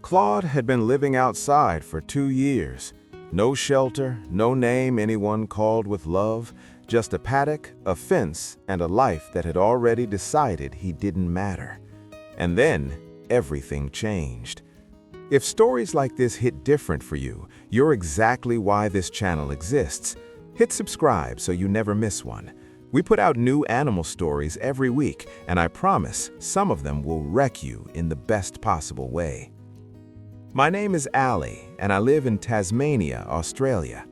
Claude had been living outside for 2 years. No shelter, no name anyone called with love, just a paddock, a fence, and a life that had already decided he didn't matter. And then, everything changed. If stories like this hit different for you, you're exactly why this channel exists. Hit subscribe so you never miss one. We put out new animal stories every week, and I promise some of them will wreck you in the best possible way. My name is Ali, and I live in Tasmania, Australia.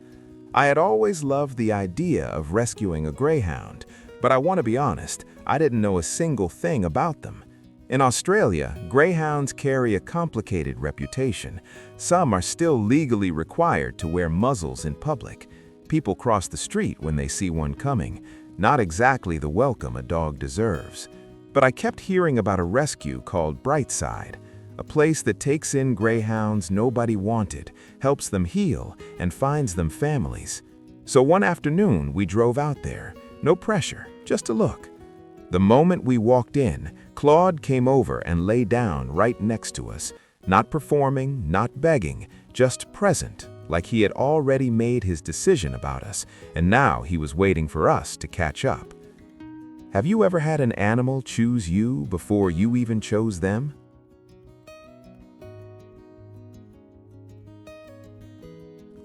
I had always loved the idea of rescuing a greyhound, but I want to be honest, I didn't know a single thing about them. In Australia, greyhounds carry a complicated reputation. Some are still legally required to wear muzzles in public. People cross the street when they see one coming. Not exactly the welcome a dog deserves. But I kept hearing about a rescue called Brightside, a place that takes in greyhounds nobody wanted, helps them heal, and finds them families. So one afternoon, we drove out there. No pressure, just a look. The moment we walked in, Claude came over and lay down right next to us, not performing, not begging, just present, like he had already made his decision about us, and now he was waiting for us to catch up. Have you ever had an animal choose you before you even chose them?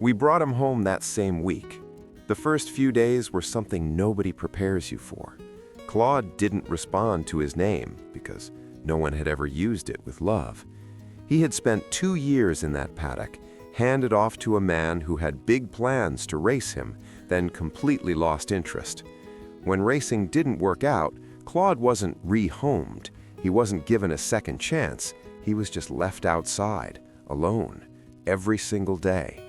We brought him home that same week. The first few days were something nobody prepares you for. Claude didn't respond to his name because no one had ever used it with love. He had spent 2 years in that paddock, handed off to a man who had big plans to race him, then completely lost interest. When racing didn't work out, Claude wasn't rehomed. He wasn't given a second chance. He was just left outside, alone, every single day.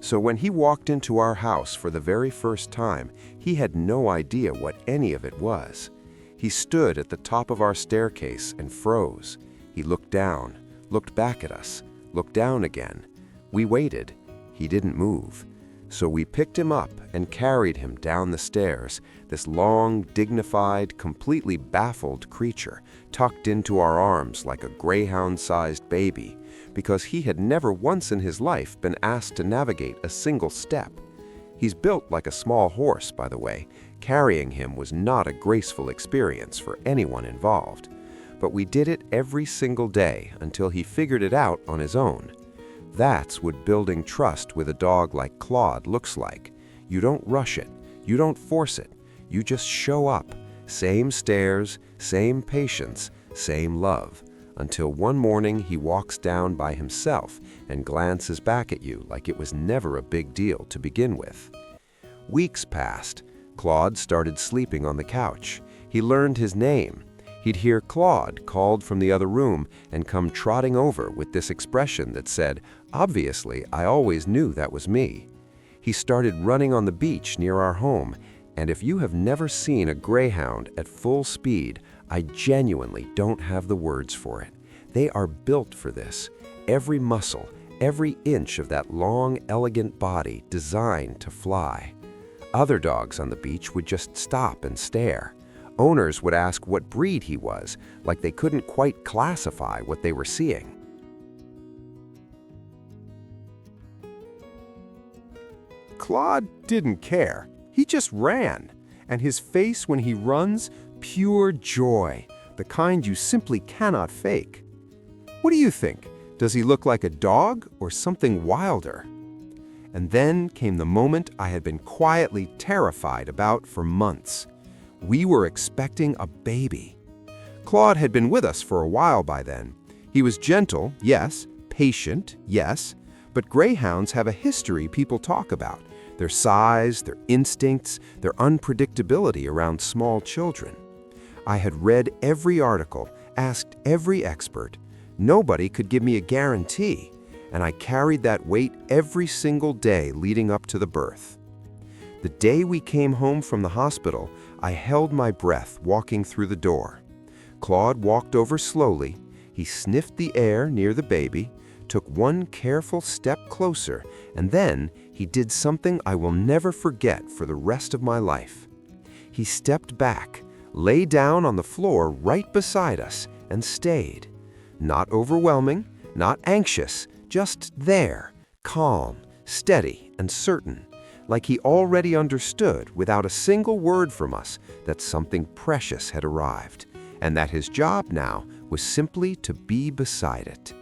So when he walked into our house for the very first time, he had no idea what any of it was. He stood at the top of our staircase and froze. He looked down, looked back at us, looked down again. We waited. He didn't move. So we picked him up and carried him down the stairs, this long, dignified, completely baffled creature, tucked into our arms like a greyhound-sized baby, because he had never once in his life been asked to navigate a single step. He's built like a small horse, by the way. Carrying him was not a graceful experience for anyone involved. But we did it every single day until he figured it out on his own. That's what building trust with a dog like Claude looks like. You don't rush it. You don't force it. You just show up. Same stares, same patience, same love. Until one morning he walks down by himself and glances back at you like it was never a big deal to begin with. Weeks passed. Claude started sleeping on the couch. He learned his name. He'd hear Claude called from the other room and come trotting over with this expression that said, "Obviously, I always knew that was me." He started running on the beach near our home, and if you have never seen a greyhound at full speed, I genuinely don't have the words for it. They are built for this. Every muscle, every inch of that long, elegant body designed to fly. Other dogs on the beach would just stop and stare. Owners would ask what breed he was, like they couldn't quite classify what they were seeing. Claude didn't care. He just ran. And his face when he runs, pure joy, the kind you simply cannot fake. What do you think? Does he look like a dog or something wilder? And then came the moment I had been quietly terrified about for months. We were expecting a baby. Claude had been with us for a while by then. He was gentle, yes, patient, yes, but greyhounds have a history people talk about. Their size, their instincts, their unpredictability around small children. I had read every article, asked every expert. Nobody could give me a guarantee, and I carried that weight every single day leading up to the birth. The day we came home from the hospital, I held my breath walking through the door. Claude walked over slowly. He sniffed the air near the baby, took one careful step closer, and then he did something I will never forget for the rest of my life. He stepped back, lay down on the floor right beside us, and stayed. Not overwhelming, Not anxious, just there, calm, steady, and certain, like he already understood without a single word from us that something precious had arrived, and that his job now was simply to be beside it.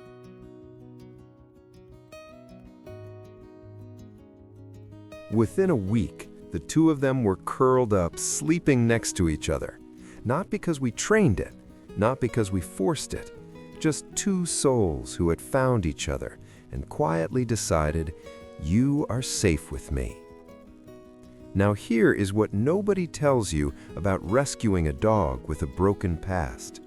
Within a week, the two of them were curled up, sleeping next to each other. Not because we trained it, not because we forced it, just two souls who had found each other and quietly decided, "You are safe with me." Now here is what nobody tells you about rescuing a dog with a broken past.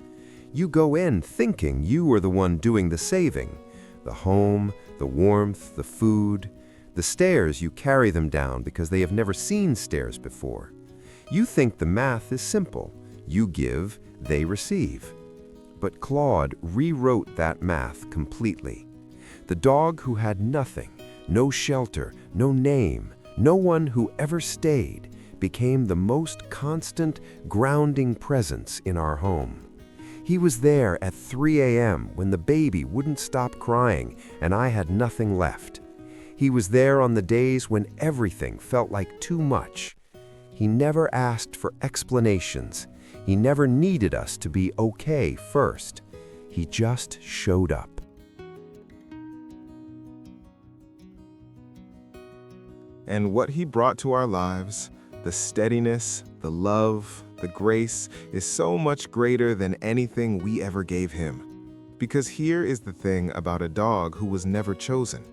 You go in thinking you are the one doing the saving. The home, the warmth, the food, the stairs you carry them down because they have never seen stairs before. You think the math is simple. You give, they receive. But Claude rewrote that math completely. The dog who had nothing, no shelter, no name, no one who ever stayed, became the most constant, grounding presence in our home. He was there at 3 a.m. when the baby wouldn't stop crying and I had nothing left. He was there on the days when everything felt like too much. He never asked for explanations. He never needed us to be okay first. He just showed up. And what he brought to our lives, the steadiness, the love, the grace, is so much greater than anything we ever gave him. Because here is the thing about a dog who was never chosen.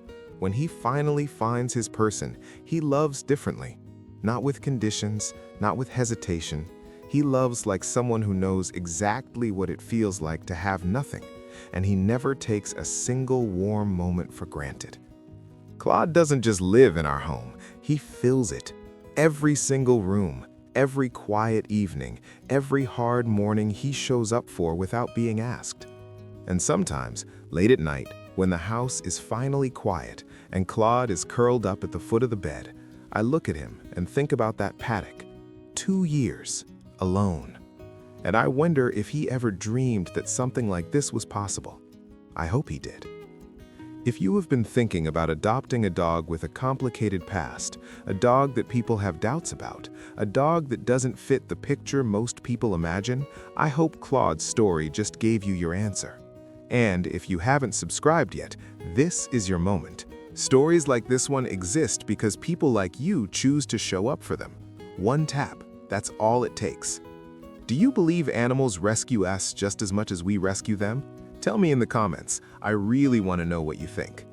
When he finally finds his person, he loves differently. Not with conditions, not with hesitation. He loves like someone who knows exactly what it feels like to have nothing, and he never takes a single warm moment for granted. Claude doesn't just live in our home, he fills it. Every single room, every quiet evening, every hard morning he shows up for without being asked. And sometimes, late at night, when the house is finally quiet and Claude is curled up at the foot of the bed, I look at him and think about that paddock. 2 years, alone. And I wonder if he ever dreamed that something like this was possible. I hope he did. If you have been thinking about adopting a dog with a complicated past, a dog that people have doubts about, a dog that doesn't fit the picture most people imagine, I hope Claude's story just gave you your answer. And if you haven't subscribed yet, this is your moment. Stories like this one exist because people like you choose to show up for them. One tap, that's all it takes. Do you believe animals rescue us just as much as we rescue them? Tell me in the comments. I really want to know what you think.